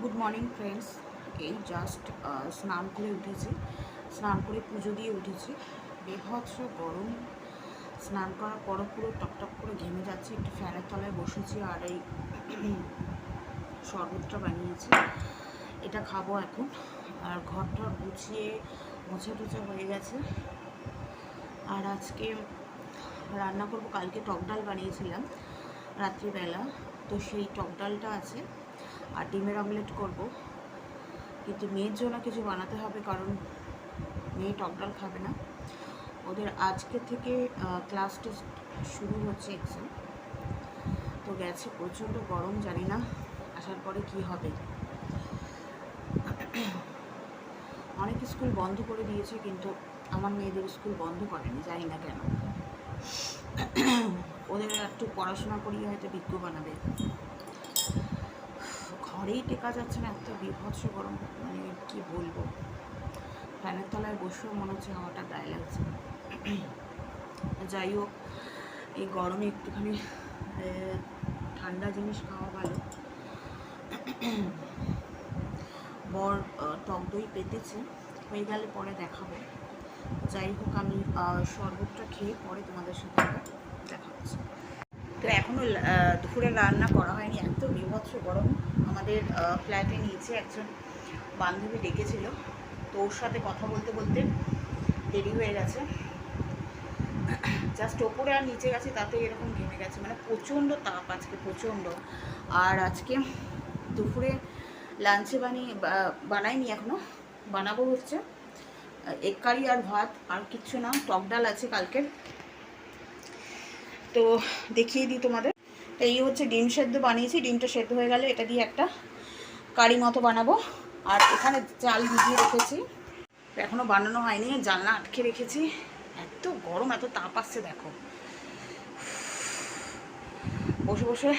Good morning friends. এই just স্নান করে উঠেছি, স্নান করে পুজো দিয়ে উঠেছি। বেভৎস গরম, স্নান করার পরও পুরো টকটক করে ঘেমে যাচ্ছে। একটু ফ্যানের তলায় বসেছি আর এই শরবতটা বানিয়েছি, এটা খাবো এখন। আর ঘরটা গুছিয়ে মোছা টোছা হয়ে গেছে। আর আজকে রান্না করব, কালকে টক ডাল বানিয়েছিলাম রাত্রিবেলা, তো সেই টক ডালটা আছে। আর ডিমের অমলেট করব, কিন্তু মেয়ের জন্য কিছু বানাতে হবে, কারণ মেয়ে টক ডাল খাবে না। ওদের আজকে থেকে ক্লাস টেস্ট শুরু হচ্ছে, এক্সাম। তো গেছে, প্রচণ্ড গরম, জানি না আসার পরে কি হবে। অনেক স্কুল বন্ধ করে দিয়েছে, কিন্তু আমার মেয়েদের স্কুল বন্ধ করেনি, জানি না কেন। ওদের একটু পড়াশোনা করিয়ে হয়তো বিজ্ঞ বানাবে। ঘরেই টেকা যাচ্ছে না, এত বিভৎস গরম, মানে কি বলবো। ফ্যানের তলায় বসেও মনে হচ্ছে হাওয়াটা গায়ে লাগছে। যাই হোক, এই গরমে একটুখানি ঠান্ডা জিনিস খাওয়া ভালো। বর টক দই পেতেছে, হয়ে গেলে পরে দেখাবো। যাই হোক, আমি শরবতটা খেয়ে পরে তোমাদের সাথে দেখা হচ্ছে। তো এখনও দুপুরে রান্না করা হয়নি, এত বিভৎস গরম। আমাদের ফ্ল্যাটে নিচে একজন বান্ধবী ডেকেছিল, তো ওর সাথে কথা বলতে বলতে দেরি হয়ে গেছে। জাস্ট ওপরে আর নিচে গেছে, তাতে এরকম ঘেমে গেছে, মানে প্রচণ্ড তাপ আজকে, প্রচণ্ড। আর আজকে দুপুরে লাঞ্চে বানাইনি এখনও, বানাবো হচ্ছে এগ কারি আর ভাত, আর কিচ্ছু না। টক ডাল আছে কালকের, তো দেখিয়ে দিই তোমাদের। এই হচ্ছে ডিম সেদ্ধ বানিয়েছি, ডিমটা সেদ্ধ হয়ে গেলে এটা দিয়ে একটা কারি মতো বানাবো। আর এখানে চাল ভিজিয়ে রেখেছি, এখনও বানানো হয়নি, জানলা আটকে রেখেছি। এত গরম, এত তাপ আসছে দেখো। বসে বসে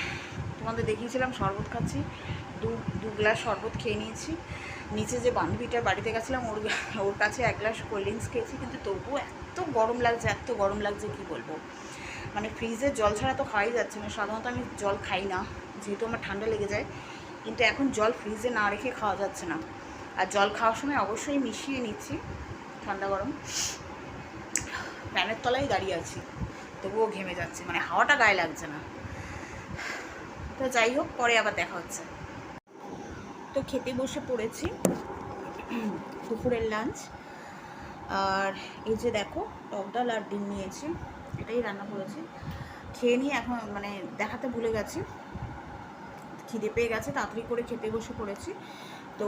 তোমাদের দেখিয়েছিলাম শরবত খাচ্ছি, দু গ্লাস শরবত খেয়ে নিয়েছি। নিচে যে বান্ধবীটার বাড়িতে গেছিলাম, ওর কাছে এক গ্লাস কোল্ড ড্রিঙ্কস খেয়েছি, কিন্তু তবুও এত গরম লাগছে, এত গরম লাগছে কি বলবো। মানে ফ্রিজের জল ছাড়া তো খাওয়াই যাচ্ছে না। সাধারণত আমি জল খাই না, যেহেতু আমার ঠান্ডা লেগে যায়, কিন্তু এখন জল ফ্রিজে না রেখে খাওয়া যাচ্ছে না। আর জল খাওয়ার সময় অবশ্যই মিশিয়ে নিচ্ছি ঠান্ডা গরম। ফ্যানের তলায় দাঁড়িয়ে আছি, তবুও ঘেমে যাচ্ছে, মানে হাওয়াটা গায়ে লাগছে না। তো যাই হোক, পরে আবার দেখা হচ্ছে। তো খেতে বসে পড়েছি, দুপুরের লাঞ্চ। আর এই যে দেখো, টক ডাল আর ডিম নিয়েছি, এটাই রান্না করেছি। খেয়ে নিয়ে এখন মানে দেখাতে ভুলে গেছি, খিদে পেয়ে গেছে, তাড়াতাড়ি করে খেতে বসে পড়েছি। তো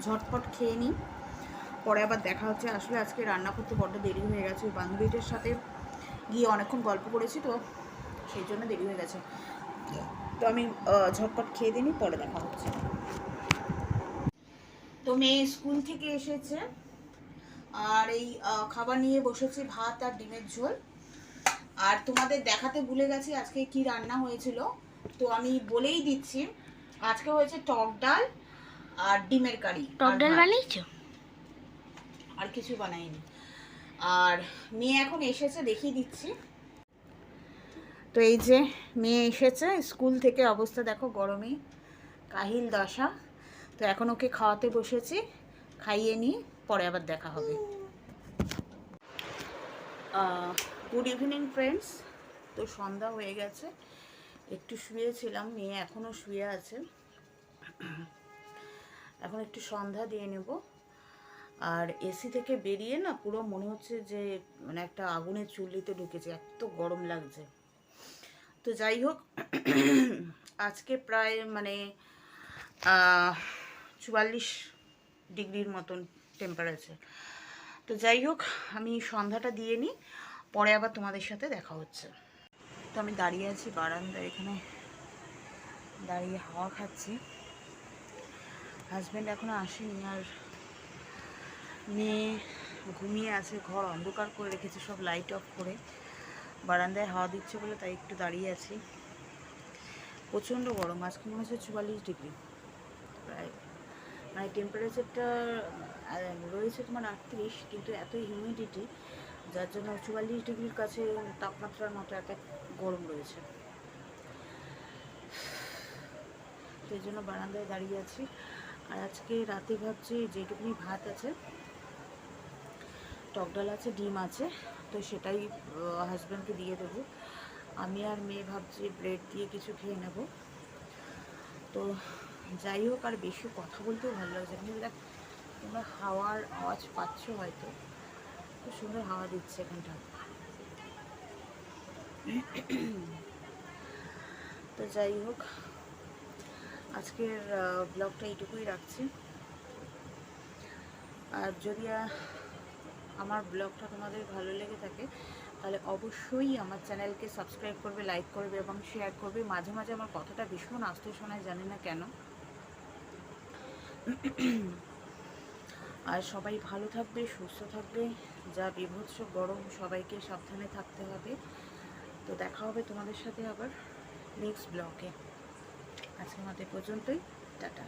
ঝটপট খেয়ে নিই, পরে আবার দেখা হচ্ছে। আসলে আজকে রান্না করতে বড্ড দেরি হয়ে গেছে, ওই বান্ধবীদের সাথে গিয়ে অনেকক্ষণ গল্প করেছি, তো সেই জন্য দেরি হয়ে গেছে। তো আমি ঝটপট খেয়ে দিই, পরে দেখা হচ্ছে। তো মেয়ে স্কুল থেকে এসেছে, আর এই খাবার নিয়ে বসেছি, ভাত আর ডিমের ঝোল। আর তোমাদের দেখাতে ভুলে গেছি আজকে কি রান্না হয়েছিল, তো আমি বলেই দিচ্ছি। আজকে হয়েছে টক ডাল আর ডিমের কারি। টক ডাল বানিয়েছো? আর কিছু বানাইনি। আর মেয়ে এখন এসেছে, দেখিয়ে দিচ্ছি। তো এই যে মেয়ে এসেছে স্কুল থেকে, অবস্থা দেখো, গরমে কাহিল দশা। তো এখন ওকে খাওয়াতে বসেছি, খাইয়ে নিই, পরে আবার দেখা হবে। Good evening friends. তো সন্ধ্যা হয়ে গেছে, একটু শুয়েছিলাম, মেয়ে এখনও শুয়ে আছে। এখন একটু সন্ধ্যা দিয়ে নেব। আর এসি থেকে বেরিয়ে না পুরো মনে হচ্ছে যে মানে একটা আগুনের চুল্লিতে ঢুকেছে, এত গরম লাগছে। তো যাই হোক, আজকে প্রায় মানে 44 ডিগ্রির মতন টেম্পারেচার। তো যাই হোক, আমি সন্ধ্যাটা দিয়ে নিই, পরে আবার তোমাদের সাথে দেখা হচ্ছে। তো আমি দাঁড়িয়ে আছি বারান্দায়, এখানে দাঁড়িয়ে হাওয়া খাচ্ছি। হাজব্যান্ড এখনও আসেনি, আর মেয়ে ঘুমিয়ে আছে, ঘর অন্ধকার করে রেখেছে, সব লাইট অফ করে। বারান্দায় হাওয়া দিচ্ছে বলে তাই একটু দাঁড়িয়ে আছি। প্রচণ্ড গরম, আজকে মনে হচ্ছে 44 ডিগ্রি প্রায়, মানে টেম্পারেচারটা রয়েছে তোমার 38, কিন্তু এত হিউমিডিটি, যার জন্য 44 ডিগ্রির কাছে তাপমাত্রার মতো এত গরম রয়েছে। তো এই জন্য বারান্দায় দাঁড়িয়ে আছি। আর আজকে রাতে ভাবছি যেটুকুনি ভাত আছে, টক ডাল আছে, ডিম আছে, তো সেটাই হাজব্যান্ডকে দিয়ে দেবো। আমি আর মেয়ে ভাবছি ব্রেড দিয়ে কিছু খেয়ে নেব। তো যাই হোক, আর বেশি কথা বলতেও ভালো লাগছে। কিন্তু দেখ, তোমরা হাওয়ার আওয়াজ পাচ্ছ হয়তো, খুব সুন্দর হাওয়া দিচ্ছে এখানটা। তো যাই হোক, আজকের ব্লগটা এইটুকুই রাখছি। আর যদি আমার ব্লগটা তোমাদের ভালো লেগে থাকে, তাহলে অবশ্যই আমার চ্যানেলকে সাবস্ক্রাইব করবে, লাইক করবে এবং শেয়ার করবে। মাঝে মাঝে আমার কথাটা ভীষণ আস্তে শোনায়, জানি না কেন। আর সবাই ভালো থাকবে, সুস্থ থাকবে। যা বিভৎস গরম, সবাইকে সাবধানে থাকতে হবে। তো দেখা হবে তোমাদের সাথে আবার নেক্সট ব্লগে। আজকের মতো পর্যন্তই, টাটা।